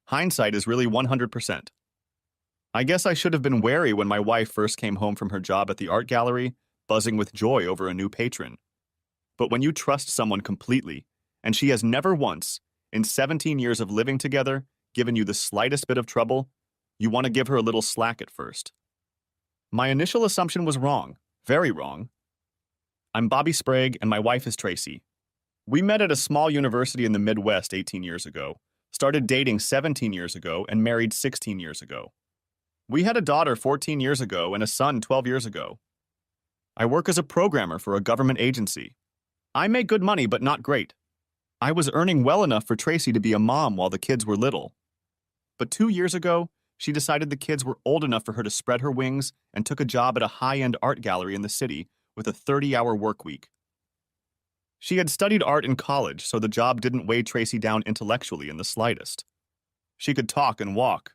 Hindsight is really 100%. I guess I should have been wary when my wife first came home from her job at the art gallery, buzzing with joy over a new patron. But when you trust someone completely, and she has never once, in 17 years of living together, given you the slightest bit of trouble, you want to give her a little slack at first. My initial assumption was wrong, very wrong. I'm Bobby Sprague, and my wife is Tracy. We met at a small university in the Midwest 18 years ago, started dating 17 years ago, and married 16 years ago. We had a daughter 14 years ago and a son 12 years ago. I work as a programmer for a government agency. I make good money, but not great. I was earning well enough for Tracy to be a mom while the kids were little. But 2 years ago, she decided the kids were old enough for her to spread her wings and took a job at a high-end art gallery in the city with a 30-hour work week. She had studied art in college, so the job didn't weigh Tracy down intellectually in the slightest. She could talk and walk.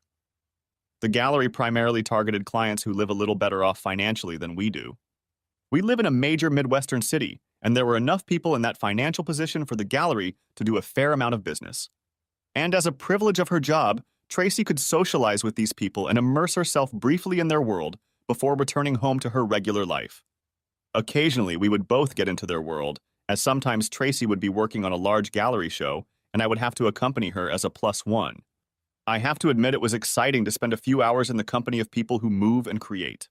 The gallery primarily targeted clients who live a little better off financially than we do. We live in a major Midwestern city, and there were enough people in that financial position for the gallery to do a fair amount of business. And as a privilege of her job, Tracy could socialize with these people and immerse herself briefly in their world before returning home to her regular life. Occasionally, we would both get into their world, as sometimes Tracy would be working on a large gallery show, and I would have to accompany her as a +1. I have to admit it was exciting to spend a few hours in the company of people who move and create.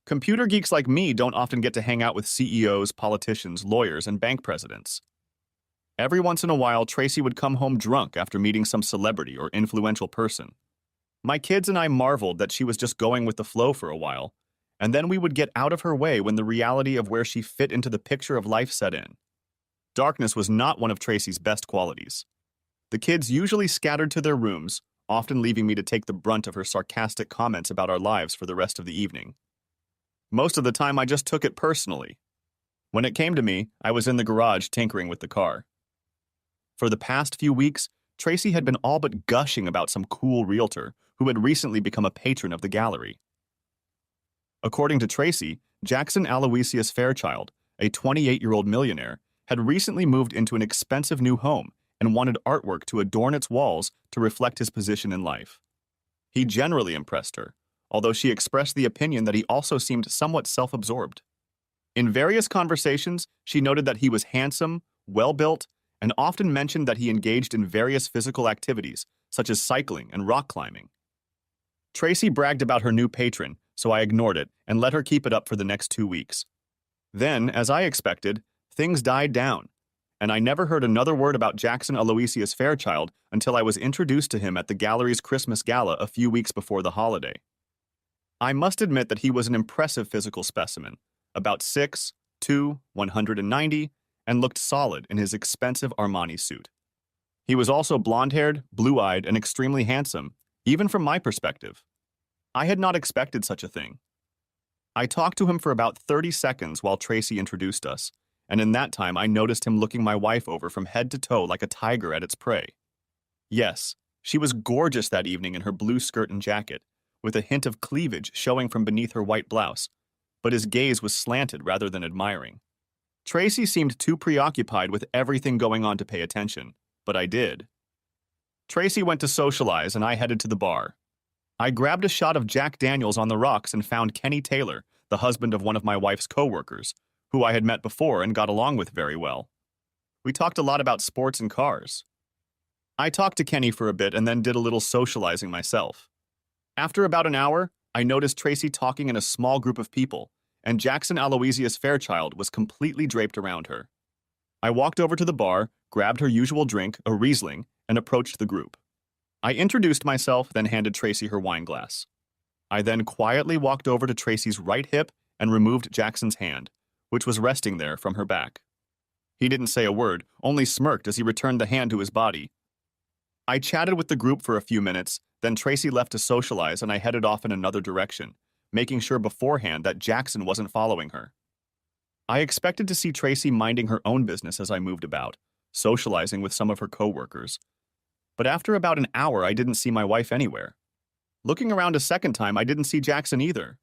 Computer geeks like me don't often get to hang out with CEOs, politicians, lawyers, and bank presidents. Every once in a while, Tracy would come home drunk after meeting some celebrity or influential person. My kids and I marveled that she was just going with the flow for a while, and then we would get out of her way when the reality of where she fit into the picture of life set in. Darkness was not one of Tracy's best qualities. The kids usually scattered to their rooms, often leaving me to take the brunt of her sarcastic comments about our lives for the rest of the evening. Most of the time, I just took it personally. When it came to me, I was in the garage tinkering with the car. For the past few weeks, Tracy had been all but gushing about some cool realtor who had recently become a patron of the gallery. According to Tracy, Jackson Aloysius Fairchild, a 28-year-old millionaire, had recently moved into an expensive new home and wanted artwork to adorn its walls to reflect his position in life. He generally impressed her, although she expressed the opinion that he also seemed somewhat self-absorbed. In various conversations, she noted that he was handsome, well-built, and often mentioned that he engaged in various physical activities, such as cycling and rock climbing. Tracy bragged about her new patron, so I ignored it and let her keep it up for the next 2 weeks. Then, as I expected, things died down, and I never heard another word about Jackson Aloysius Fairchild until I was introduced to him at the gallery's Christmas gala a few weeks before the holiday. I must admit that he was an impressive physical specimen, about 6'2", 190, and looked solid in his expensive Armani suit. He was also blonde-haired, blue-eyed, and extremely handsome, even from my perspective. I had not expected such a thing. I talked to him for about 30 seconds while Tracy introduced us, and in that time I noticed him looking my wife over from head to toe like a tiger at its prey. Yes, she was gorgeous that evening in her blue skirt and jacket, with a hint of cleavage showing from beneath her white blouse, but his gaze was slanted rather than admiring. Tracy seemed too preoccupied with everything going on to pay attention, but I did. Tracy went to socialize and I headed to the bar. I grabbed a shot of Jack Daniels on the rocks and found Kenny Taylor, the husband of one of my wife's coworkers, who I had met before and got along with very well. We talked a lot about sports and cars. I talked to Kenny for a bit and then did a little socializing myself. After about an hour, I noticed Tracy talking in a small group of people, and Jackson Aloysius Fairchild was completely draped around her. I walked over to the bar, grabbed her usual drink, a Riesling, and approached the group. I introduced myself, then handed Tracy her wine glass. I then quietly walked over to Tracy's right hip and removed Jackson's hand, which was resting there from her back. He didn't say a word, only smirked as he returned the hand to his body. I chatted with the group for a few minutes, then Tracy left to socialize and I headed off in another direction, making sure beforehand that Jackson wasn't following her. I expected to see Tracy minding her own business as I moved about, socializing with some of her coworkers. But after about an hour, I didn't see my wife anywhere. Looking around a second time, I didn't see Jackson either.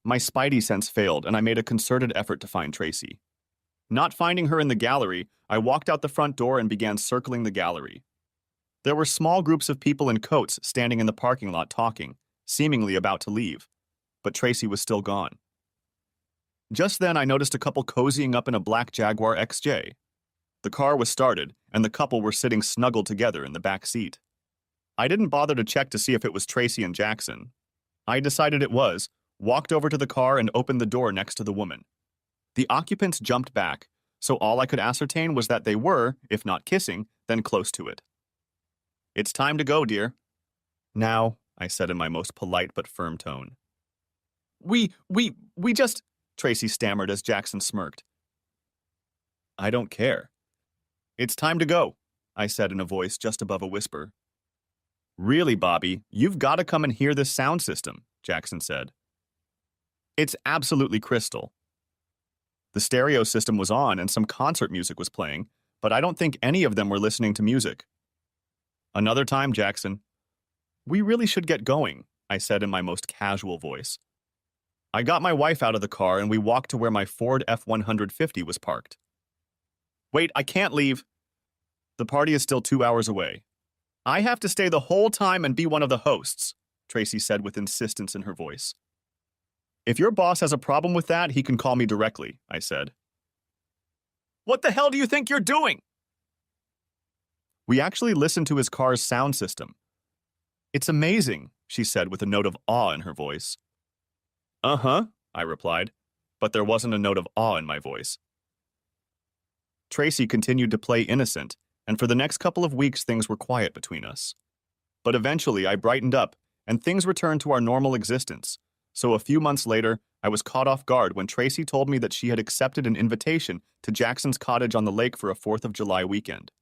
My spidey sense failed, and I made a concerted effort to find Tracy. Not finding her in the gallery, I walked out the front door and began circling the gallery. There were small groups of people in coats standing in the parking lot talking, seemingly about to leave, but Tracy was still gone. Just then, I noticed a couple cozying up in a black Jaguar XJ. The car was started, and the couple were sitting snuggled together in the back seat. I didn't bother to check to see if it was Tracy and Jackson. I decided it was, walked over to the car and opened the door next to the woman. The occupants jumped back, so all I could ascertain was that they were, if not kissing, then close to it. "It's time to go, dear." "Now," I said in my most polite but firm tone. We just," Tracy stammered as Jackson smirked. "I don't care." "It's time to go," I said in a voice just above a whisper. "Really, Bobby, you've got to come and hear this sound system," Jackson said. "It's absolutely crystal." The stereo system was on and some concert music was playing, but I don't think any of them were listening to music. "Another time, Jackson." "We really should get going," I said in my most casual voice. I got my wife out of the car and we walked to where my Ford F-150 was parked. "Wait, I can't leave." "The party is still 2 hours away." "I have to stay the whole time and be one of the hosts," Tracy said with insistence in her voice. "If your boss has a problem with that, he can call me directly," I said. "What the hell do you think you're doing?" We actually listened to his car's sound system. "It's amazing," she said with a note of awe in her voice. "Uh-huh," I replied, but there wasn't a note of awe in my voice. Tracy continued to play innocent, and for the next couple of weeks things were quiet between us. But eventually I brightened up, and things returned to our normal existence. So a few months later, I was caught off guard when Tracy told me that she had accepted an invitation to Jackson's cottage on the lake for a 4th of July weekend.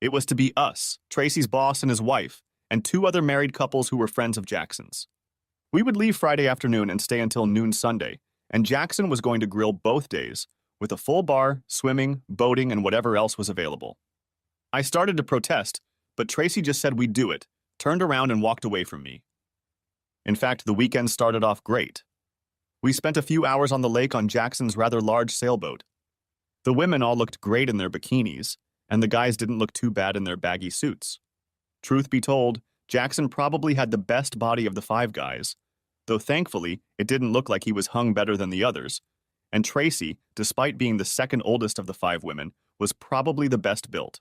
It was to be us, Tracy's boss and his wife, and 2 other married couples who were friends of Jackson's. We would leave Friday afternoon and stay until noon Sunday, and Jackson was going to grill both days, with a full bar, swimming, boating, and whatever else was available. I started to protest, but Tracy just said we'd do it, turned around and walked away from me. In fact, the weekend started off great. We spent a few hours on the lake on Jackson's rather large sailboat. The women all looked great in their bikinis, and the guys didn't look too bad in their baggy suits. Truth be told, Jackson probably had the best body of the 5 guys, though thankfully it didn't look like he was hung better than the others, and Tracy, despite being the second oldest of the 5 women, was probably the best built.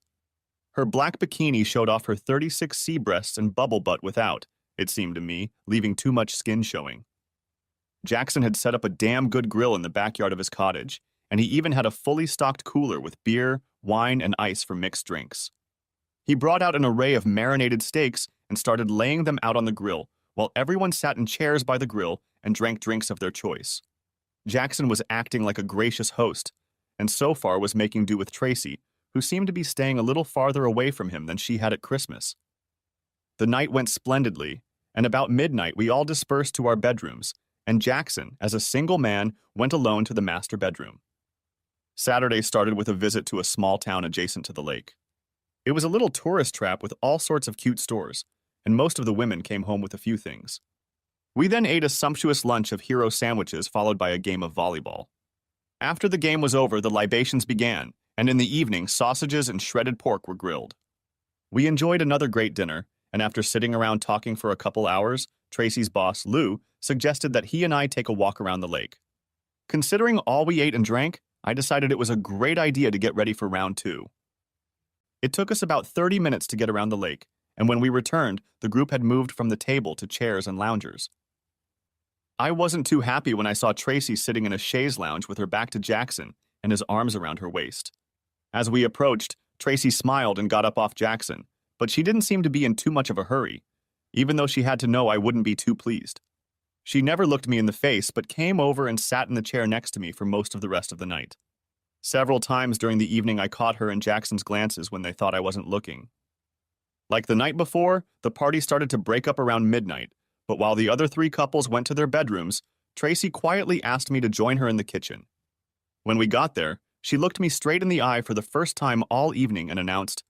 Her black bikini showed off her 36 sea breasts and bubble butt without, it seemed to me, leaving too much skin showing. Jackson had set up a damn good grill in the backyard of his cottage, and he even had a fully stocked cooler with beer, wine, and ice for mixed drinks. He brought out an array of marinated steaks and started laying them out on the grill, while everyone sat in chairs by the grill and drank drinks of their choice. Jackson was acting like a gracious host, and so far was making do with Tracy, who seemed to be staying a little farther away from him than she had at Christmas. The night went splendidly, and about midnight we all dispersed to our bedrooms, and Jackson, as a single man, went alone to the master bedroom. Saturday started with a visit to a small town adjacent to the lake. It was a little tourist trap with all sorts of cute stores, and most of the women came home with a few things. We then ate a sumptuous lunch of hero sandwiches followed by a game of volleyball. After the game was over, the libations began, and in the evening, sausages and shredded pork were grilled. We enjoyed another great dinner, and after sitting around talking for a couple hours, Tracy's boss, Lou, suggested that he and I take a walk around the lake. Considering all we ate and drank, I decided it was a great idea to get ready for round 2. It took us about 30 minutes to get around the lake, and when we returned, the group had moved from the table to chairs and loungers. I wasn't too happy when I saw Tracy sitting in a chaise lounge with her back to Jackson and his arms around her waist. As we approached, Tracy smiled and got up off Jackson, but she didn't seem to be in too much of a hurry, even though she had to know I wouldn't be too pleased. She never looked me in the face, but came over and sat in the chair next to me for most of the rest of the night. Several times during the evening I caught her and Jackson's glances when they thought I wasn't looking. Like the night before, the party started to break up around midnight, but while the other 3 couples went to their bedrooms, Tracy quietly asked me to join her in the kitchen. When we got there, she looked me straight in the eye for the first time all evening and announced,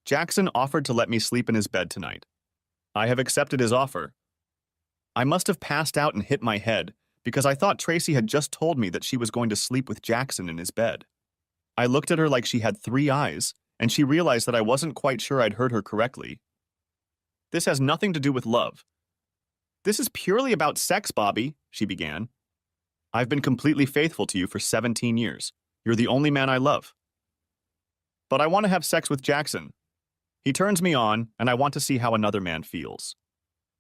"Jackson offered to let me sleep in his bed tonight. I have accepted his offer." I must have passed out and hit my head, because I thought Tracy had just told me that she was going to sleep with Jackson in his bed. I looked at her like she had 3 eyes, and she realized that I wasn't quite sure I'd heard her correctly. This has nothing to do with love. This is purely about sex, Bobby, she began. I've been completely faithful to you for 17 years. You're the only man I love. But I want to have sex with Jackson. He turns me on, and I want to see how another man feels.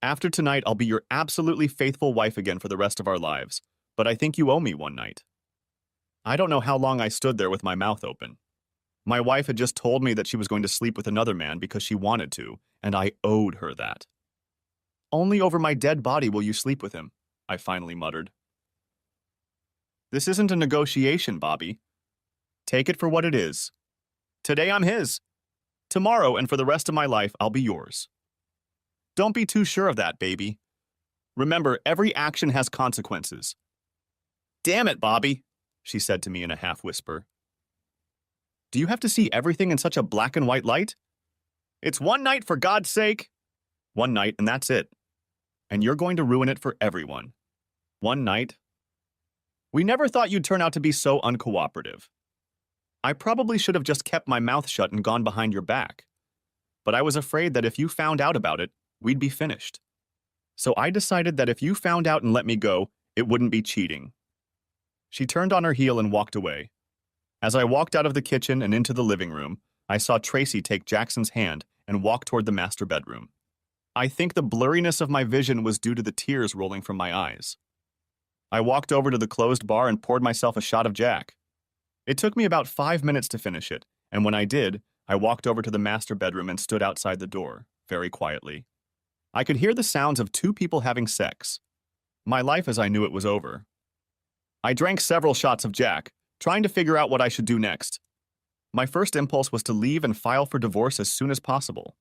After tonight, I'll be your absolutely faithful wife again for the rest of our lives, but I think you owe me one night. I don't know how long I stood there with my mouth open. My wife had just told me that she was going to sleep with another man because she wanted to, and I owed her that. Only over my dead body will you sleep with him, I finally muttered. This isn't a negotiation, Bobby. Take it for what it is. Today I'm his. Tomorrow and for the rest of my life, I'll be yours. Don't be too sure of that, baby. Remember, every action has consequences. Damn it, Bobby, she said to me in a half-whisper. Do you have to see everything in such a black and white light? It's one night, for God's sake. One night, and that's it. And you're going to ruin it for everyone. One night. We never thought you'd turn out to be so uncooperative. I probably should have just kept my mouth shut and gone behind your back. But I was afraid that if you found out about it, we'd be finished. So I decided that if you found out and let me go, it wouldn't be cheating. She turned on her heel and walked away. As I walked out of the kitchen and into the living room, I saw Tracy take Jackson's hand and walk toward the master bedroom. I think the blurriness of my vision was due to the tears rolling from my eyes. I walked over to the closed bar and poured myself a shot of Jack. It took me about 5 minutes to finish it, and when I did, I walked over to the master bedroom and stood outside the door, very quietly. I could hear the sounds of two people having sex. My life as I knew it was over. I drank several shots of Jack, trying to figure out what I should do next. My first impulse was to leave and file for divorce as soon as possible.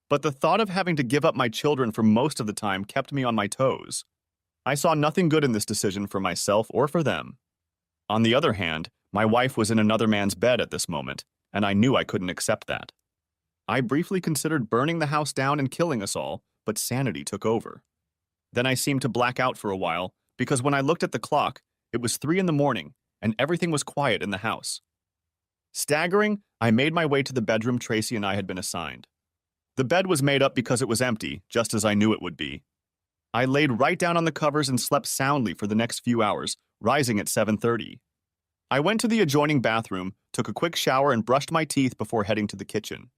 But the thought of having to give up my children for most of the time kept me on my toes. I saw nothing good in this decision for myself or for them. On the other hand, my wife was in another man's bed at this moment, and I knew I couldn't accept that. I briefly considered burning the house down and killing us all, but sanity took over. Then I seemed to black out for a while, because when I looked at the clock, it was 3 a.m, and everything was quiet in the house. Staggering, I made my way to the bedroom Tracy and I had been assigned. The bed was made up because it was empty, just as I knew it would be. I laid right down on the covers and slept soundly for the next few hours, rising at 7:30. I went to the adjoining bathroom, took a quick shower, and brushed my teeth before heading to the kitchen.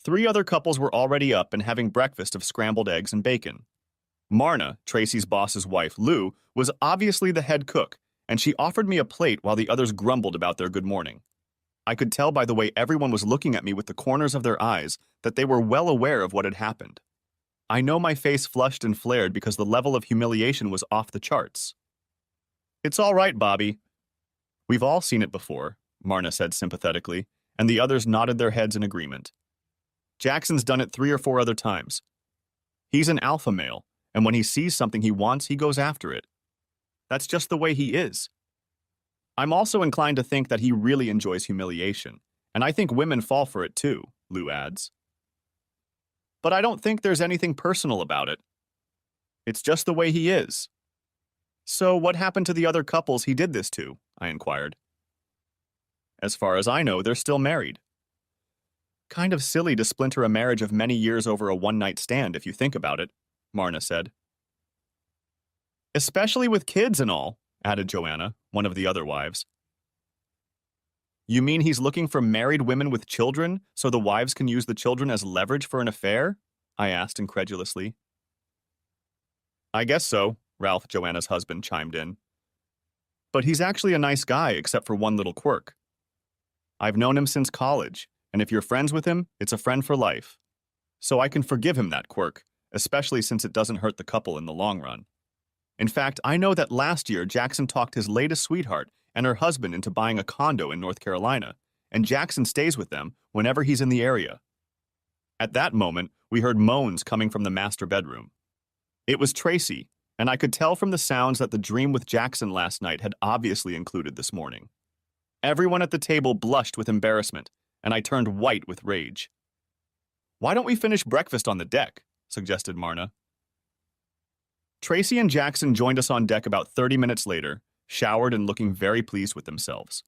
3 other couples were already up and having breakfast of scrambled eggs and bacon. Marna, Tracy's boss's wife, Lou, was obviously the head cook, and she offered me a plate while the others grumbled about their good morning. I could tell by the way everyone was looking at me with the corners of their eyes that they were well aware of what had happened. I know my face flushed and flared because the level of humiliation was off the charts. It's all right, Bobby. We've all seen it before, Marna said sympathetically, and the others nodded their heads in agreement. Jackson's done it 3 or 4 other times. He's an alpha male, and when he sees something he wants, he goes after it. That's just the way he is. I'm also inclined to think that he really enjoys humiliation, and I think women fall for it too, Lou adds. But I don't think there's anything personal about it. It's just the way he is. So what happened to the other couples he did this to? I inquired. As far as I know, they're still married. Kind of silly to splinter a marriage of many years over a one-night stand if you think about it, Marna said. Especially with kids and all, added Joanna, one of the other wives. You mean he's looking for married women with children so the wives can use the children as leverage for an affair? I asked incredulously. I guess so, Ralph, Joanna's husband, chimed in. But he's actually a nice guy except for one little quirk. I've known him since college, and if you're friends with him, it's a friend for life. So I can forgive him that quirk, especially since it doesn't hurt the couple in the long run. In fact, I know that last year Jackson talked his latest sweetheart and her husband into buying a condo in North Carolina, and Jackson stays with them whenever he's in the area. At that moment, we heard moans coming from the master bedroom. It was Tracy, and I could tell from the sounds that the dream with Jackson last night had obviously included this morning. Everyone at the table blushed with embarrassment, and I turned white with rage. Why don't we finish breakfast on the deck? Suggested Marna. Tracy and Jackson joined us on deck about 30 minutes later, showered and looking very pleased with themselves.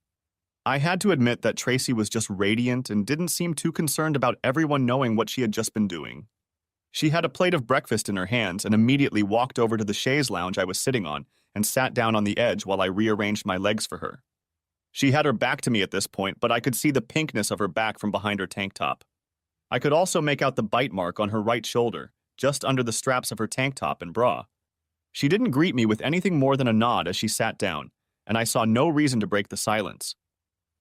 I had to admit that Tracy was just radiant and didn't seem too concerned about everyone knowing what she had just been doing. She had a plate of breakfast in her hands and immediately walked over to the chaise lounge I was sitting on and sat down on the edge while I rearranged my legs for her. She had her back to me at this point, but I could see the pinkness of her back from behind her tank top. I could also make out the bite mark on her right shoulder, just under the straps of her tank top and bra. She didn't greet me with anything more than a nod as she sat down, and I saw no reason to break the silence.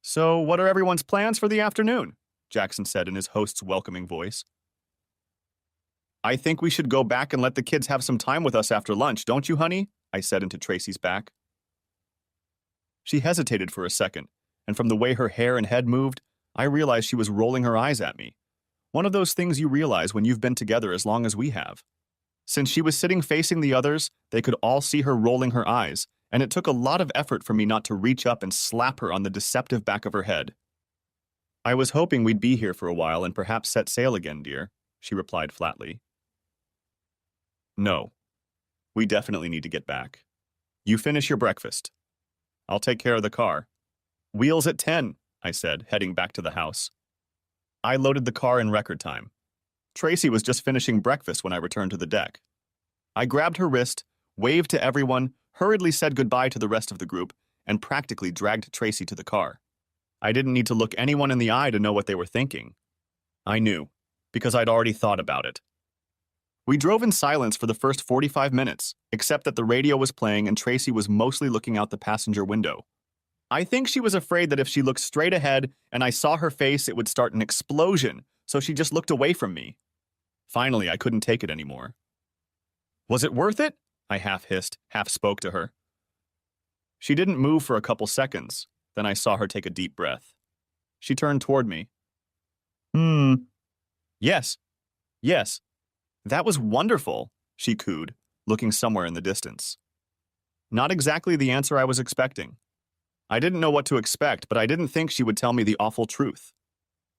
"So, what are everyone's plans for the afternoon?" Jackson said in his host's welcoming voice. "I think we should go back and let the kids have some time with us after lunch, don't you, honey?" I said into Tracy's back. She hesitated for a second, and from the way her hair and head moved, I realized she was rolling her eyes at me. One of those things you realize when you've been together as long as we have. Since she was sitting facing the others, they could all see her rolling her eyes, and it took a lot of effort for me not to reach up and slap her on the deceptive back of her head. "I was hoping we'd be here for a while and perhaps set sail again, dear," she replied flatly. "No. We definitely need to get back. You finish your breakfast. I'll take care of the car." "Wheels at 10, I said, heading back to the house. I loaded the car in record time. Tracy was just finishing breakfast when I returned to the deck. I grabbed her wrist, waved to everyone, hurriedly said goodbye to the rest of the group, and practically dragged Tracy to the car. I didn't need to look anyone in the eye to know what they were thinking. I knew, because I'd already thought about it. We drove in silence for the first 45 minutes, except that the radio was playing and Tracy was mostly looking out the passenger window. I think she was afraid that if she looked straight ahead and I saw her face, it would start an explosion, so she just looked away from me. Finally, I couldn't take it anymore. "Was it worth it?" I half hissed, half spoke to her. She didn't move for a couple seconds. Then I saw her take a deep breath. She turned toward me. Yes. Yes. That was wonderful," she cooed, looking somewhere in the distance. Not exactly the answer I was expecting. I didn't know what to expect, but I didn't think she would tell me the awful truth.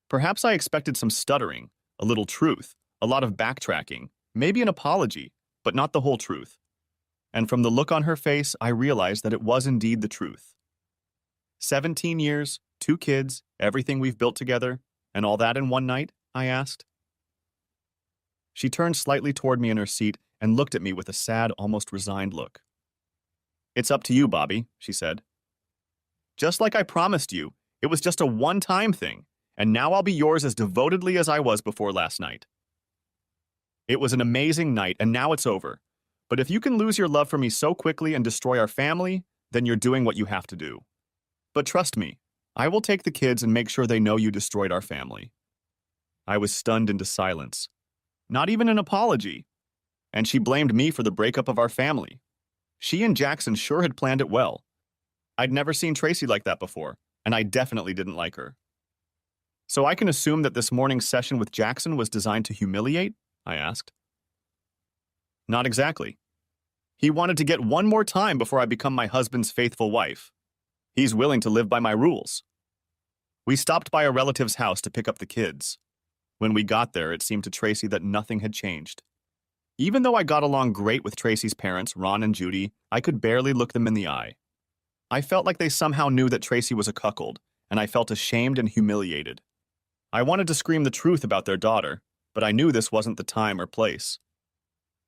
Perhaps I expected some stuttering, a little truth, a lot of backtracking, maybe an apology, but not the whole truth. And from the look on her face, I realized that it was indeed the truth. 17 years, 2 kids, everything we've built together, and all that in one night? I asked. She turned slightly toward me in her seat and looked at me with a sad, almost resigned look. "It's up to you, Bobby," she said. "Just like I promised you, it was just a one-time thing, and now I'll be yours as devotedly as I was before last night. It was an amazing night, and now it's over. But if you can lose your love for me so quickly and destroy our family, then you're doing what you have to do. But trust me, I will take the kids and make sure they know you destroyed our family." I was stunned into silence. Not even an apology. And she blamed me for the breakup of our family. She and Jackson sure had planned it well. I'd never seen Tracy like that before, and I definitely didn't like her. "So I can assume that this morning's session with Jackson was designed to humiliate?" I asked. "Not exactly. He wanted to get one more time before I become my husband's faithful wife. He's willing to live by my rules." We stopped by a relative's house to pick up the kids. When we got there, it seemed to Tracy that nothing had changed. Even though I got along great with Tracy's parents, Ron and Judy, I could barely look them in the eye. I felt like they somehow knew that Tracy was a cuckold, and I felt ashamed and humiliated. I wanted to scream the truth about their daughter, but I knew this wasn't the time or place.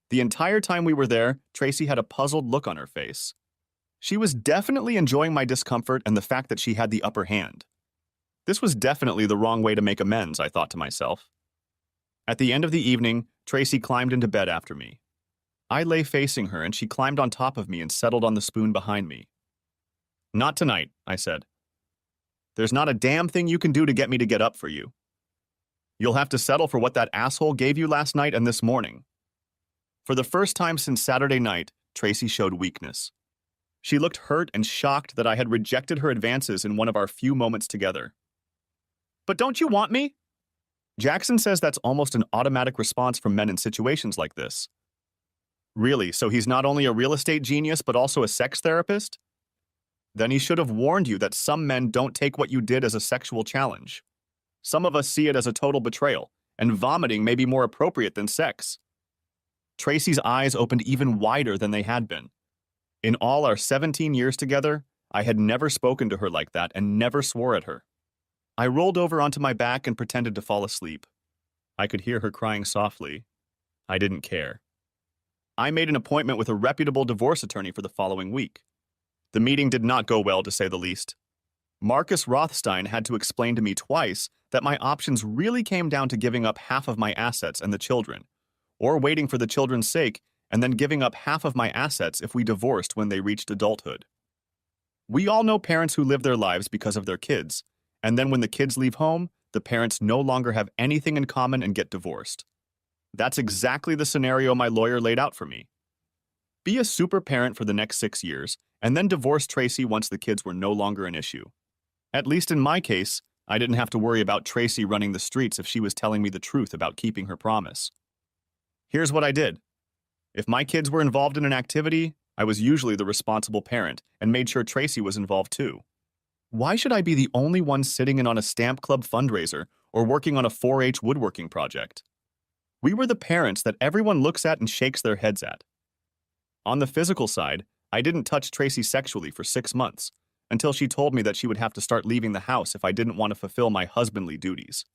The entire time we were there, Tracy had a puzzled look on her face. She was definitely enjoying my discomfort and the fact that she had the upper hand. This was definitely the wrong way to make amends, I thought to myself. At the end of the evening, Tracy climbed into bed after me. I lay facing her, and she climbed on top of me and settled on the spoon behind me. "Not tonight," I said. "There's not a damn thing you can do to get me to get up for you. You'll have to settle for what that asshole gave you last night and this morning." For the first time since Saturday night, Tracy showed weakness. She looked hurt and shocked that I had rejected her advances in one of our few moments together. "But don't you want me?" Jackson says that's almost an automatic response from men in situations like this. Really, so he's not only a real estate genius, but also a sex therapist? Then he should have warned you that some men don't take what you did as a sexual challenge. Some of us see it as a total betrayal, and vomiting may be more appropriate than sex. Tracy's eyes opened even wider than they had been. In all our 17 years together, I had never spoken to her like that and never swore at her. I rolled over onto my back and pretended to fall asleep. I could hear her crying softly. I didn't care. I made an appointment with a reputable divorce attorney for the following week. The meeting did not go well, to say the least. Marcus Rothstein had to explain to me twice that my options really came down to giving up half of my assets and the children, or waiting for the children's sake and then giving up half of my assets if we divorced when they reached adulthood. We all know parents who live their lives because of their kids, and then when the kids leave home, the parents no longer have anything in common and get divorced. That's exactly the scenario my lawyer laid out for me. Be a super parent for the next 6 years, and then divorce Tracy once the kids were no longer an issue. At least in my case, I didn't have to worry about Tracy running the streets if she was telling me the truth about keeping her promise. Here's what I did. If my kids were involved in an activity, I was usually the responsible parent and made sure Tracy was involved too. Why should I be the only one sitting in on a stamp club fundraiser or working on a 4-H woodworking project? We were the parents that everyone looks at and shakes their heads at. On the physical side, I didn't touch Tracy sexually for 6 months, until she told me that she would have to start leaving the house if I didn't want to fulfill my husbandly duties.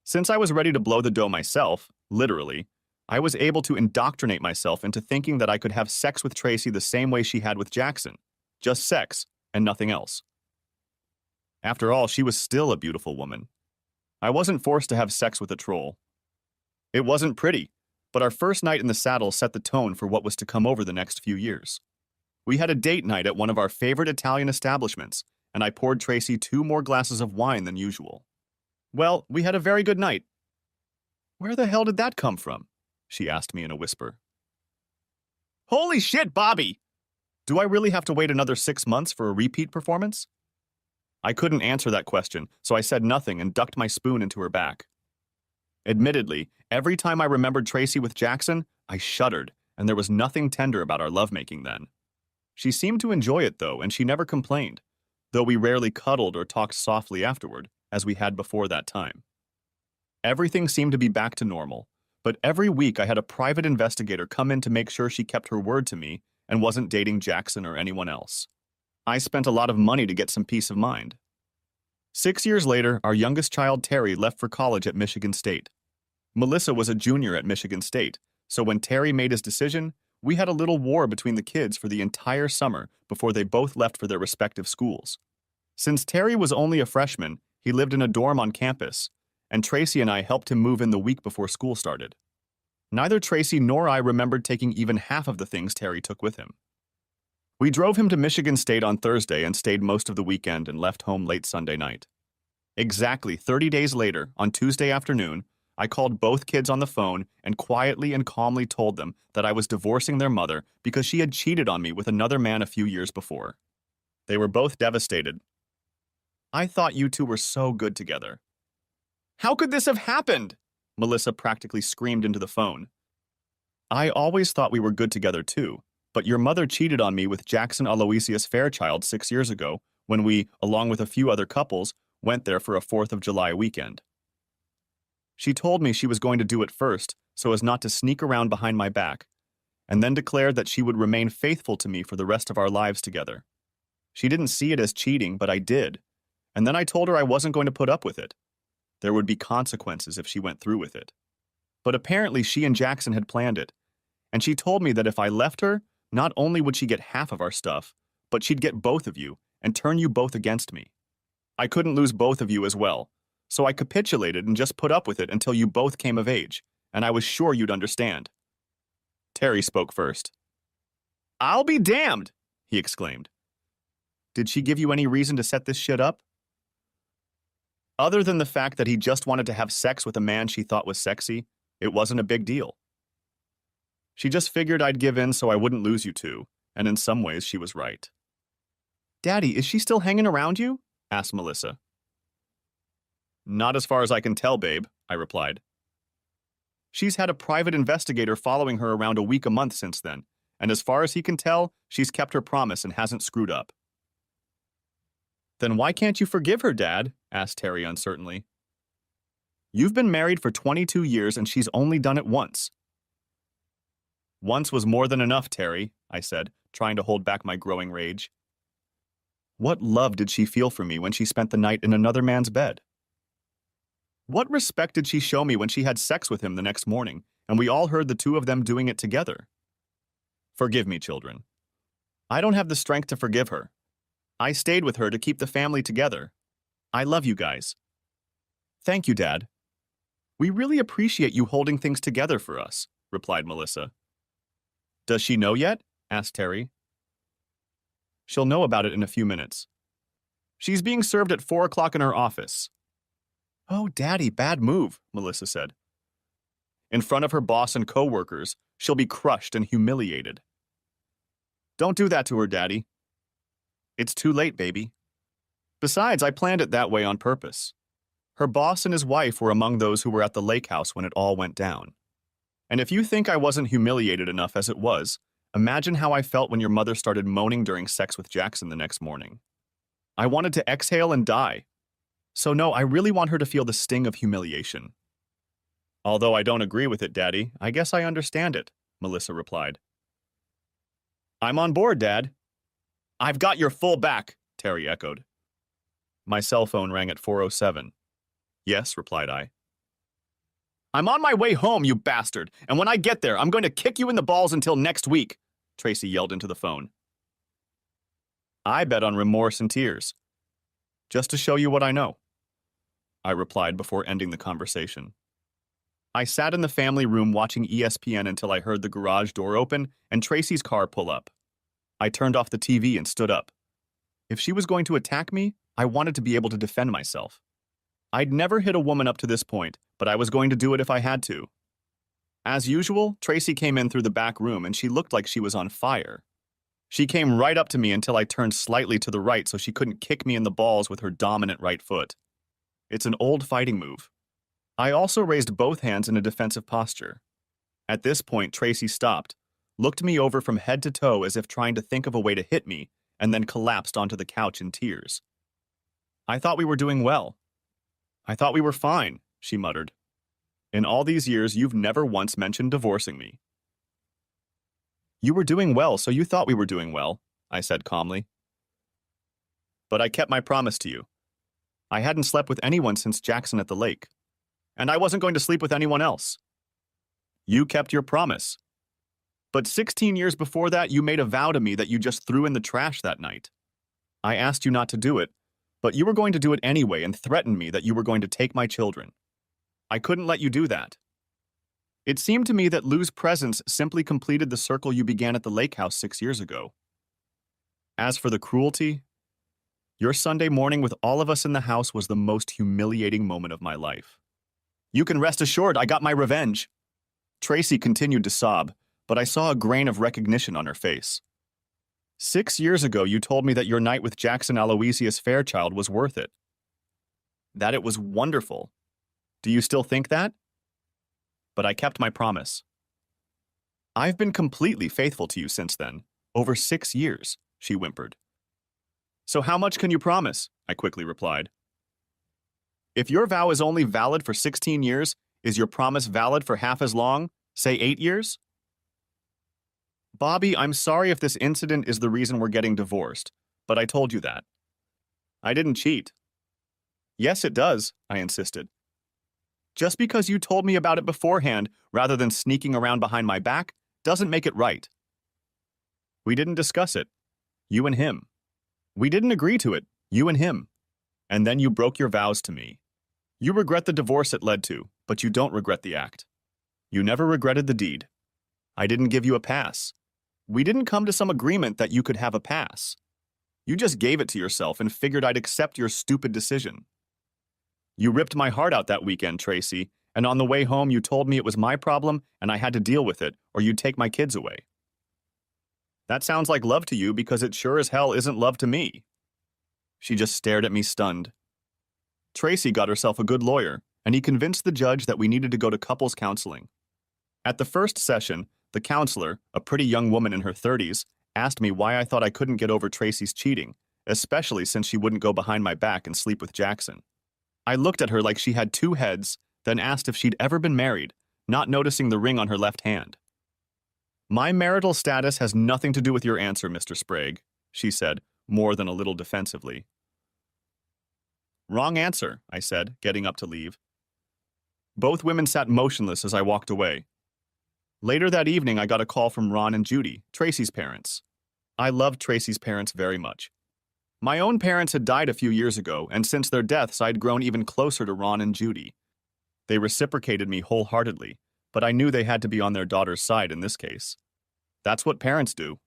Since I was ready to blow the dough myself, literally, I was able to indoctrinate myself into thinking that I could have sex with Tracy the same way she had with Jackson, just sex and nothing else. After all, she was still a beautiful woman. I wasn't forced to have sex with a troll. It wasn't pretty, but our first night in the saddle set the tone for what was to come over the next few years. We had a date night at one of our favorite Italian establishments, and I poured Tracy 2 more glasses of wine than usual. Well, we had a very good night. Where the hell did that come from? She asked me in a whisper. Holy shit, Bobby! Do I really have to wait another 6 months for a repeat performance? I couldn't answer that question, so I said nothing and ducked my spoon into her back. Admittedly, every time I remembered Tracy with Jackson, I shuddered, and there was nothing tender about our lovemaking then. She seemed to enjoy it, though, and she never complained, though we rarely cuddled or talked softly afterward, as we had before that time. Everything seemed to be back to normal, but every week I had a private investigator come in to make sure she kept her word to me and wasn't dating Jackson or anyone else. I spent a lot of money to get some peace of mind. 6 years later, our youngest child, Terry, left for college at Michigan State. Melissa was a junior at Michigan State, so when Terry made his decision, we had a little war between the kids for the entire summer before they both left for their respective schools. Since Terry was only a freshman, he lived in a dorm on campus, and Tracy and I helped him move in the week before school started. Neither Tracy nor I remembered taking even half of the things Terry took with him. We drove him to Michigan State on Thursday and stayed most of the weekend and left home late Sunday night. Exactly 30 days later, on Tuesday afternoon, I called both kids on the phone and quietly and calmly told them that I was divorcing their mother because she had cheated on me with another man a few years before. They were both devastated. I thought you two were so good together. How could this have happened? Melissa practically screamed into the phone. I always thought we were good together too, but your mother cheated on me with Jackson Aloysius Fairchild 6 years ago when we, along with a few other couples, went there for a 4th of July weekend. She told me she was going to do it first so as not to sneak around behind my back, and then declared that she would remain faithful to me for the rest of our lives together. She didn't see it as cheating, but I did, and then I told her I wasn't going to put up with it. There would be consequences if she went through with it. But apparently she and Jackson had planned it, and she told me that if I left her, not only would she get half of our stuff, but she'd get both of you and turn you both against me. I couldn't lose both of you as well, so I capitulated and just put up with it until you both came of age, and I was sure you'd understand. Terry spoke first. I'll be damned, he exclaimed. Did she give you any reason to set this shit up? Other than the fact that he just wanted to have sex with a man she thought was sexy, it wasn't a big deal. She just figured I'd give in so I wouldn't lose you two, and in some ways she was right. Daddy, is she still hanging around you? Asked Melissa. Not as far as I can tell, babe, I replied. She's had a private investigator following her around a week a month since then, and as far as he can tell, she's kept her promise and hasn't screwed up. Then why can't you forgive her, Dad? Asked Terry uncertainly. You've been married for 22 years and she's only done it once. Once was more than enough, Terry, I said, trying to hold back my growing rage. What love did she feel for me when she spent the night in another man's bed? What respect did she show me when she had sex with him the next morning, and we all heard the two of them doing it together? Forgive me, children. I don't have the strength to forgive her. I stayed with her to keep the family together. I love you guys. Thank you, Dad. We really appreciate you holding things together for us, replied Melissa. Does she know yet? Asked Terry. She'll know about it in a few minutes. She's being served at 4 o'clock in her office. Oh, Daddy, bad move, Melissa said. In front of her boss and co-workers, she'll be crushed and humiliated. Don't do that to her, Daddy. It's too late, baby. Besides, I planned it that way on purpose. Her boss and his wife were among those who were at the lake house when it all went down. And if you think I wasn't humiliated enough as it was, imagine how I felt when your mother started moaning during sex with Jackson the next morning. I wanted to exhale and die. So no, I really want her to feel the sting of humiliation. Although I don't agree with it, Daddy, I guess I understand it, Melissa replied. I'm on board, Dad. I've got your full back, Terry echoed. My cell phone rang at 4:07. Yes, replied I. I'm on my way home, you bastard, and when I get there, I'm going to kick you in the balls until next week, Tracy yelled into the phone. I bet on remorse and tears. Just to show you what I know, I replied before ending the conversation. I sat in the family room watching ESPN until I heard the garage door open and Tracy's car pull up. I turned off the TV and stood up. If she was going to attack me, I wanted to be able to defend myself. I'd never hit a woman up to this point, but I was going to do it if I had to. As usual, Tracy came in through the back room and she looked like she was on fire. She came right up to me until I turned slightly to the right so she couldn't kick me in the balls with her dominant right foot. It's an old fighting move. I also raised both hands in a defensive posture. At this point, Tracy stopped, looked me over from head to toe as if trying to think of a way to hit me, and then collapsed onto the couch in tears. I thought we were doing well. I thought we were fine, she muttered. In all these years, you've never once mentioned divorcing me. You were doing well, so you thought we were doing well, I said calmly. But I kept my promise to you. I hadn't slept with anyone since Jackson at the lake. And I wasn't going to sleep with anyone else. You kept your promise. But 16 years before that, you made a vow to me that you just threw in the trash that night. I asked you not to do it, but you were going to do it anyway and threatened me that you were going to take my children. I couldn't let you do that. It seemed to me that Lou's presence simply completed the circle you began at the lake house 6 years ago. As for the cruelty, your Sunday morning with all of us in the house was the most humiliating moment of my life. You can rest assured I got my revenge. Tracy continued to sob, but I saw a grain of recognition on her face. 6 years ago, you told me that your night with Jackson Aloysius Fairchild was worth it. That it was wonderful. Do you still think that? But I kept my promise. I've been completely faithful to you since then, over 6 years, she whimpered. So how much can you promise? I quickly replied. If your vow is only valid for 16 years, is your promise valid for half as long, say 8 years? Bobby, I'm sorry if this incident is the reason we're getting divorced, but I told you that. I didn't cheat. Yes, it does, I insisted. Just because you told me about it beforehand, rather than sneaking around behind my back, doesn't make it right. We didn't discuss it. You and him. We didn't agree to it. You and him. And then you broke your vows to me. You regret the divorce it led to, but you don't regret the act. You never regretted the deed. I didn't give you a pass. We didn't come to some agreement that you could have a pass. You just gave it to yourself and figured I'd accept your stupid decision. You ripped my heart out that weekend, Tracy, and on the way home you told me it was my problem and I had to deal with it or you'd take my kids away. That sounds like love to you because it sure as hell isn't love to me. She just stared at me stunned. Tracy got herself a good lawyer, and he convinced the judge that we needed to go to couples counseling. At the first session, the counselor, a pretty young woman in her 30s, asked me why I thought I couldn't get over Tracy's cheating, especially since she wouldn't go behind my back and sleep with Jackson. I looked at her like she had 2 heads, then asked if she'd ever been married, not noticing the ring on her left hand. My marital status has nothing to do with your answer, Mr. Sprague, she said, more than a little defensively. Wrong answer, I said, getting up to leave. Both women sat motionless as I walked away. Later that evening, I got a call from Ron and Judy, Tracy's parents. I loved Tracy's parents very much. My own parents had died a few years ago, and since their deaths, I'd grown even closer to Ron and Judy. They reciprocated me wholeheartedly, but I knew they had to be on their daughter's side in this case. That's what parents do.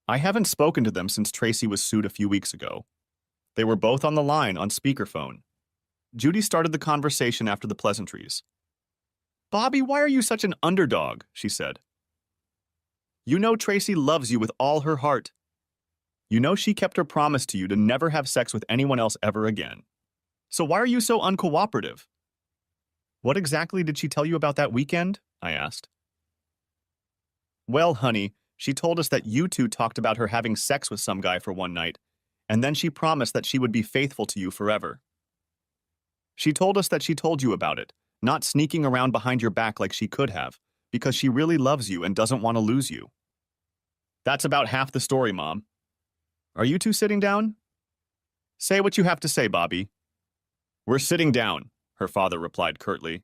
I haven't spoken to them since Tracy was sued a few weeks ago. They were both on the line on speakerphone. Judy started the conversation after the pleasantries. "Bobby, why are you such an underdog?" she said. "You know Tracy loves you with all her heart. You know she kept her promise to you to never have sex with anyone else ever again. So why are you so uncooperative?" "What exactly did she tell you about that weekend?" I asked. "Well, honey, she told us that you two talked about her having sex with some guy for one night, and then she promised that she would be faithful to you forever. She told us that she told you about it, not sneaking around behind your back like she could have, because she really loves you and doesn't want to lose you." "That's about half the story, Mom. Are you two sitting down?" "Say what you have to say, Bobby." "We're sitting down," her father replied curtly.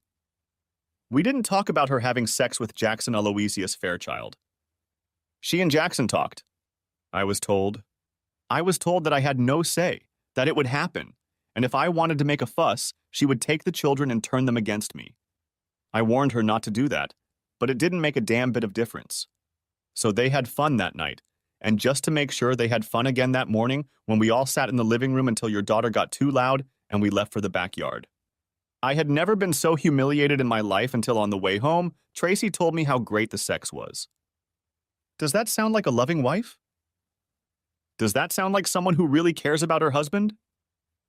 "We didn't talk about her having sex with Jackson Aloysius Fairchild. She and Jackson talked. I was told that I had no say, that it would happen, and if I wanted to make a fuss, she would take the children and turn them against me. I warned her not to do that, but it didn't make a damn bit of difference. So they had fun that night, and just to make sure they had fun again that morning, when we all sat in the living room until your daughter got too loud and we left for the backyard. I had never been so humiliated in my life until on the way home, Tracy told me how great the sex was." Does that sound like a loving wife? Does that sound like someone who really cares about her husband?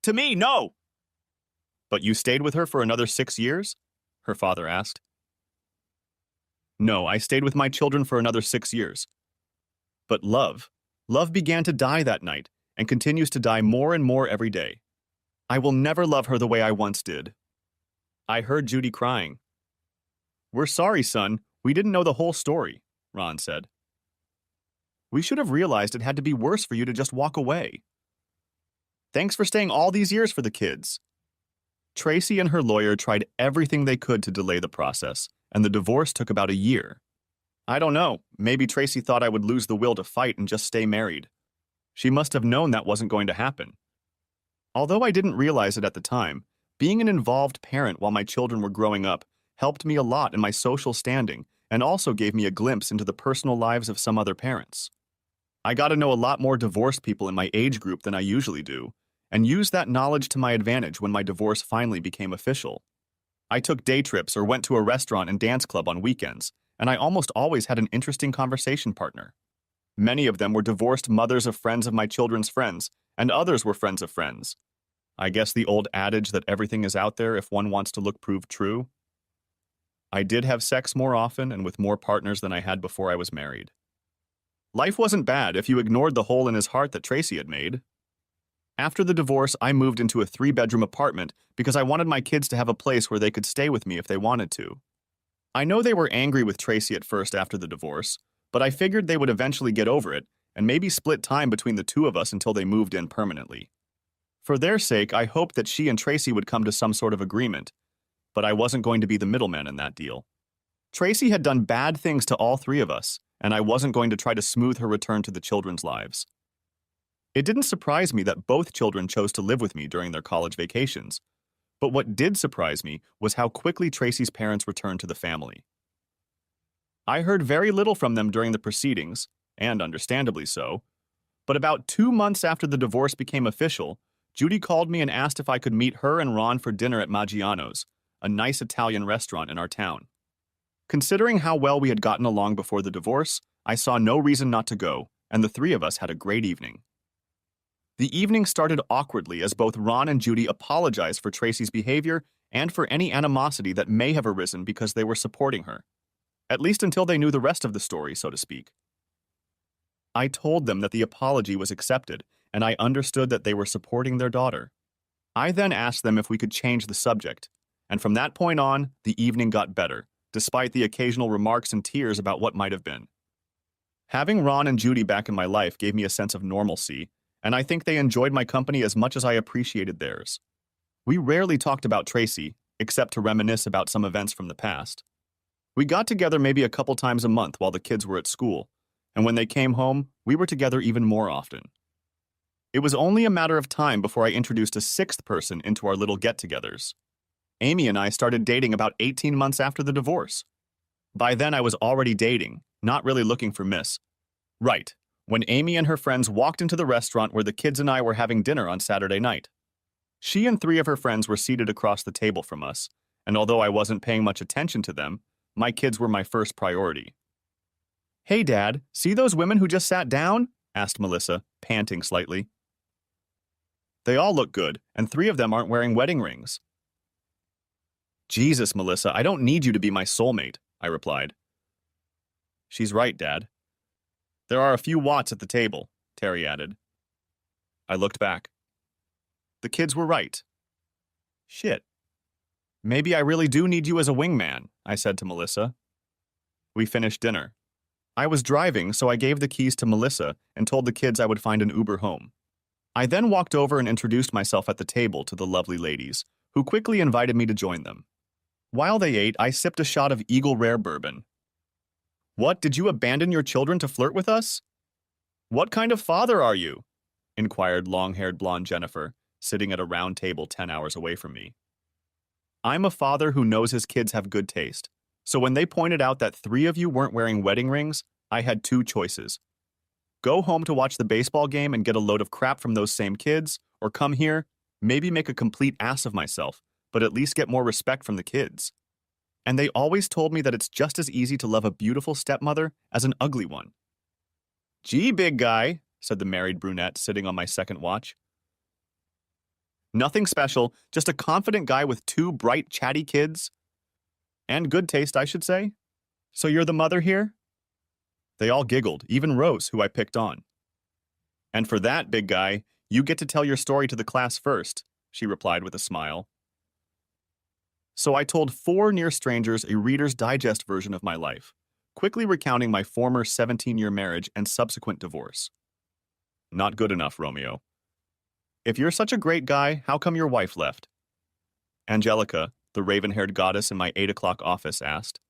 To me, no! "But you stayed with her for another 6 years?" her father asked. "No, I stayed with my children for another 6 years. But love began to die that night and continues to die more and more every day. I will never love her the way I once did." I heard Judy crying. "We're sorry, son. We didn't know the whole story," Ron said. "We should have realized it had to be worse for you to just walk away. Thanks for staying all these years for the kids." Tracy and her lawyer tried everything they could to delay the process, and the divorce took about a year. I don't know, maybe Tracy thought I would lose the will to fight and just stay married. She must have known that wasn't going to happen. Although I didn't realize it at the time, being an involved parent while my children were growing up helped me a lot in my social standing and also gave me a glimpse into the personal lives of some other parents. I got to know a lot more divorced people in my age group than I usually do, and used that knowledge to my advantage when my divorce finally became official. I took day trips or went to a restaurant and dance club on weekends, and I almost always had an interesting conversation partner. Many of them were divorced mothers of friends of my children's friends, and others were friends of friends. I guess the old adage that everything is out there if one wants to look proved true. I did have sex more often and with more partners than I had before I was married. Life wasn't bad if you ignored the hole in his heart that Tracy had made. After the divorce, I moved into a 3-bedroom apartment because I wanted my kids to have a place where they could stay with me if they wanted to. I know they were angry with Tracy at first after the divorce, but I figured they would eventually get over it and maybe split time between the two of us until they moved in permanently. For their sake, I hoped that she and Tracy would come to some sort of agreement, but I wasn't going to be the middleman in that deal. Tracy had done bad things to all 3 of us, and I wasn't going to try to smooth her return to the children's lives. It didn't surprise me that both children chose to live with me during their college vacations, but what did surprise me was how quickly Tracy's parents returned to the family. I heard very little from them during the proceedings, and understandably so, but about 2 months after the divorce became official, Judy called me and asked if I could meet her and Ron for dinner at Maggiano's, a nice Italian restaurant in our town. Considering how well we had gotten along before the divorce, I saw no reason not to go, and the 3 of us had a great evening. The evening started awkwardly as both Ron and Judy apologized for Tracy's behavior and for any animosity that may have arisen because they were supporting her, at least until they knew the rest of the story, so to speak. I told them that the apology was accepted, and I understood that they were supporting their daughter. I then asked them if we could change the subject, and from that point on, the evening got better, despite the occasional remarks and tears about what might have been. Having Ron and Judy back in my life gave me a sense of normalcy, and I think they enjoyed my company as much as I appreciated theirs. We rarely talked about Tracy, except to reminisce about some events from the past. We got together maybe a couple times a month while the kids were at school, and when they came home, we were together even more often. It was only a matter of time before I introduced a sixth person into our little get-togethers. Amy and I started dating about 18 months after the divorce. By then, I was already dating, not really looking for Miss. Right, when Amy and her friends walked into the restaurant where the kids and I were having dinner on Saturday night. She and 3 of her friends were seated across the table from us, and although I wasn't paying much attention to them, my kids were my first priority. "Hey, Dad, see those women who just sat down?" asked Melissa, panting slightly. "They all look good, and 3 of them aren't wearing wedding rings." "Jesus, Melissa, I don't need you to be my soulmate," I replied. "She's right, Dad." "There are a few Watts at the table," Terry added. I looked back. The kids were right. Shit. "Maybe I really do need you as a wingman," I said to Melissa. We finished dinner. I was driving, so I gave the keys to Melissa and told the kids I would find an Uber home. I then walked over and introduced myself at the table to the lovely ladies, who quickly invited me to join them. While they ate, I sipped a shot of Eagle Rare bourbon. "What, did you abandon your children to flirt with us?" "What kind of father are you?" inquired long-haired blonde Jennifer, sitting at a round table 10 hours away from me. "I'm a father who knows his kids have good taste. So when they pointed out that 3 of you weren't wearing wedding rings, I had 2 choices. Go home to watch the baseball game and get a load of crap from those same kids, or come here, maybe make a complete ass of myself, but at least get more respect from the kids." And they always told me that it's just as easy to love a beautiful stepmother as an ugly one. "Gee, big guy," said the married brunette sitting on my second watch. "Nothing special, just a confident guy with 2 bright, chatty kids. And good taste, I should say. So you're the mother here?" They all giggled, even Rose, who I picked on. "And for that, big guy, you get to tell your story to the class first," she replied with a smile. So I told 4 near strangers a Reader's Digest version of my life, quickly recounting my former 17-year marriage and subsequent divorce. "Not good enough, Romeo. If you're such a great guy, how come your wife left?" Angelica, the raven-haired goddess in my 8 o'clock office, asked.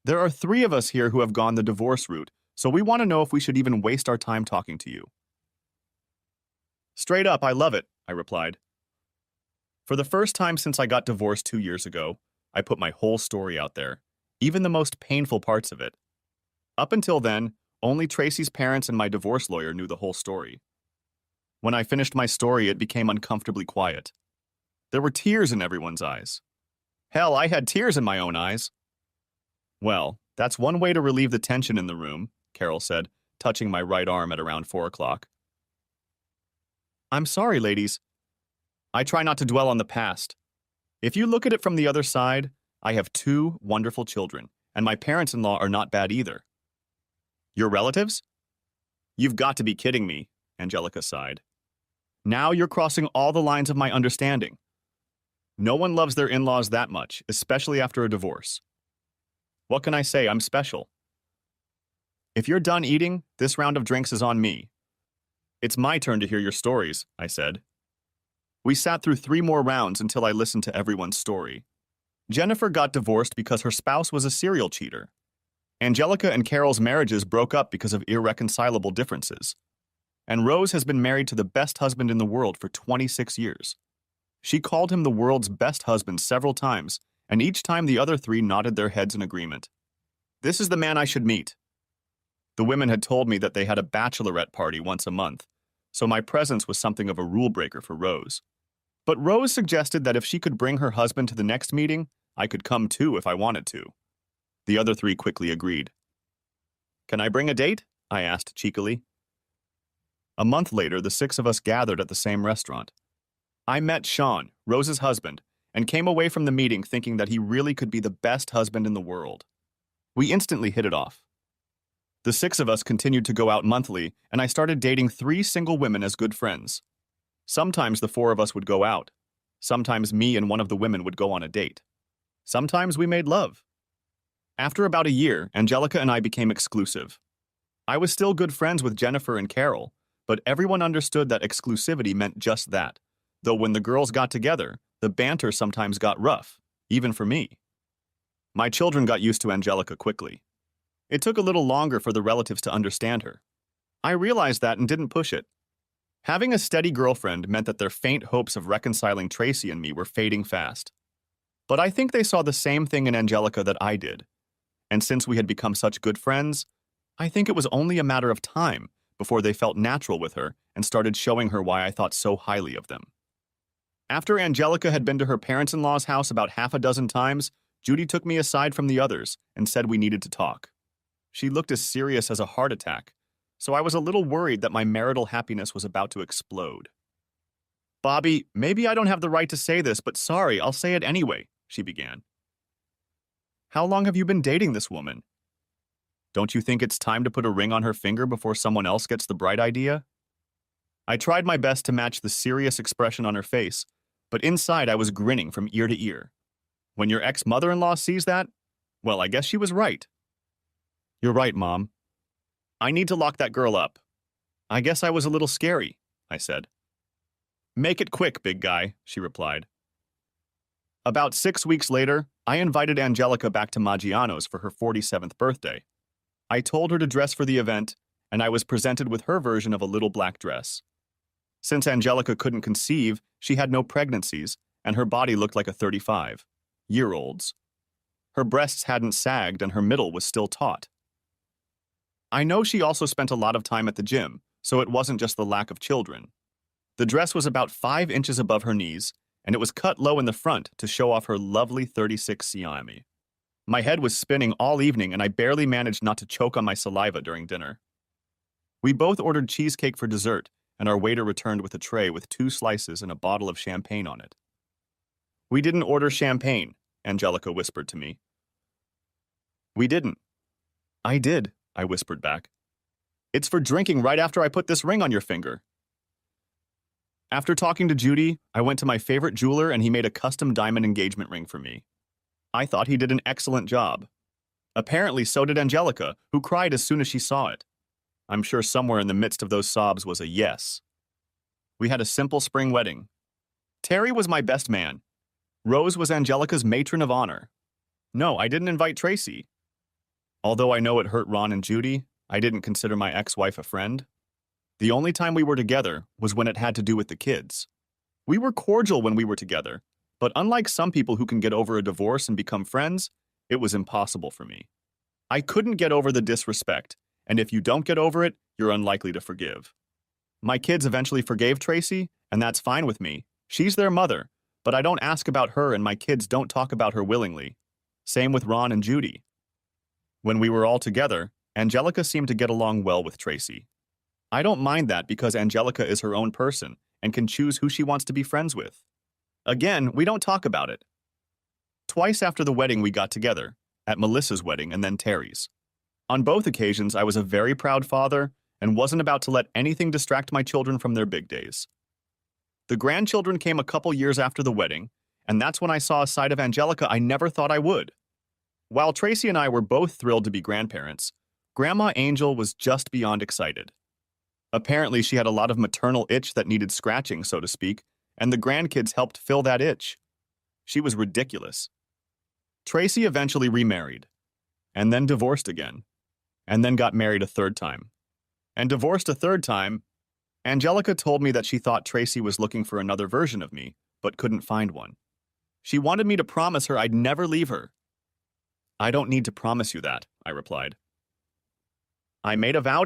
"There are 3 of us here who have gone the divorce route, so we want to know if we should even waste our time talking to you." "Straight up, I love it," I replied. For the first time since I got divorced 2 years ago, I put my whole story out there, even the most painful parts of it. Up until then, only Tracy's parents and my divorce lawyer knew the whole story. When I finished my story, it became uncomfortably quiet. There were tears in everyone's eyes. Hell, I had tears in my own eyes. "Well, that's one way to relieve the tension in the room," Carol said, touching my right arm at around 4 o'clock. "I'm sorry, ladies. I try not to dwell on the past. If you look at it from the other side, I have 2 wonderful children, and my parents-in-law are not bad either." "Your relatives?" "You've got to be kidding me," Angelica sighed. "Now you're crossing all the lines of my understanding. No one loves their in-laws that much, especially after a divorce. What can I say? I'm special. If you're done eating, this round of drinks is on me." "It's my turn to hear your stories," I said. We sat through 3 more rounds until I listened to everyone's story. Jennifer got divorced because her spouse was a serial cheater. Angelica and Carol's marriages broke up because of irreconcilable differences. And Rose has been married to the best husband in the world for 26 years. She called him the world's best husband several times, and each time the other 3 nodded their heads in agreement. This is the man I should meet. The women had told me that they had a bachelorette party once a month, so my presence was something of a rule breaker for Rose. But Rose suggested that if she could bring her husband to the next meeting, I could come too if I wanted to. The other 3 quickly agreed. "Can I bring a date?" I asked cheekily. A month later, the 6 of us gathered at the same restaurant. I met Sean, Rose's husband, and came away from the meeting thinking that he really could be the best husband in the world. We instantly hit it off. The 6 of us continued to go out monthly, and I started dating 3 single women as good friends. Sometimes the 4 of us would go out. Sometimes me and one of the women would go on a date. Sometimes we made love. After about a year, Angelica and I became exclusive. I was still good friends with Jennifer and Carol, but everyone understood that exclusivity meant just that, though when the girls got together, the banter sometimes got rough, even for me. My children got used to Angelica quickly. It took a little longer for the relatives to understand her. I realized that and didn't push it. Having a steady girlfriend meant that their faint hopes of reconciling Tracy and me were fading fast. But I think they saw the same thing in Angelica that I did. And since we had become such good friends, I think it was only a matter of time before they felt natural with her and started showing her why I thought so highly of them. After Angelica had been to her parents-in-law's house about half a dozen times, Judy took me aside from the others and said we needed to talk. She looked as serious as a heart attack, so I was a little worried that my marital happiness was about to explode. "Bobby, maybe I don't have the right to say this, but sorry, I'll say it anyway," she began. "How long have you been dating this woman? Don't you think it's time to put a ring on her finger before someone else gets the bright idea?" I tried my best to match the serious expression on her face, but inside I was grinning from ear to ear. When your ex-mother-in-law sees that, well, I guess she was right. "You're right, Mom. I need to lock that girl up. I guess I was a little scary," I said. "Make it quick, big guy," she replied. About 6 weeks later, I invited Angelica back to Maggiano's for her 47th birthday. I told her to dress for the event, and I was presented with her version of a little black dress. Since Angelica couldn't conceive, she had no pregnancies, and her body looked like a 35-year-old's. Her breasts hadn't sagged, and her middle was still taut. I know she also spent a lot of time at the gym, so it wasn't just the lack of children. The dress was about 5 inches above her knees, and it was cut low in the front to show off her lovely 36 cm. My head was spinning all evening, and I barely managed not to choke on my saliva during dinner. We both ordered cheesecake for dessert, and our waiter returned with a tray with 2 slices and a bottle of champagne on it. "We didn't order champagne," Angelica whispered to me. "We didn't." "I did," I whispered back. "It's for drinking right after I put this ring on your finger." After talking to Judy, I went to my favorite jeweler and he made a custom diamond engagement ring for me. I thought he did an excellent job. Apparently, so did Angelica, who cried as soon as she saw it. I'm sure somewhere in the midst of those sobs was a yes. We had a simple spring wedding. Terry was my best man. Rose was Angelica's matron of honor. No, I didn't invite Tracy. Although I know it hurt Ron and Judy, I didn't consider my ex-wife a friend. The only time we were together was when it had to do with the kids. We were cordial when we were together, but unlike some people who can get over a divorce and become friends, it was impossible for me. I couldn't get over the disrespect, and if you don't get over it, you're unlikely to forgive. My kids eventually forgave Tracy, and that's fine with me. She's their mother, but I don't ask about her and my kids don't talk about her willingly. Same with Ron and Judy. When we were all together, Angelica seemed to get along well with Tracy. I don't mind that because Angelica is her own person and can choose who she wants to be friends with. Again, we don't talk about it. Twice after the wedding we got together, at Melissa's wedding and then Terry's. On both occasions, I was a very proud father and wasn't about to let anything distract my children from their big days. The grandchildren came a couple years after the wedding, and that's when I saw a side of Angelica I never thought I would. While Tracy and I were both thrilled to be grandparents, Grandma Angel was just beyond excited. Apparently, she had a lot of maternal itch that needed scratching, so to speak, and the grandkids helped fill that itch. She was ridiculous. Tracy eventually remarried, and then divorced again, and then got married a third time, and divorced a third time. Angelica told me that she thought Tracy was looking for another version of me, but couldn't find one. She wanted me to promise her I'd never leave her. "I don't need to promise you that," I replied. "I made a vow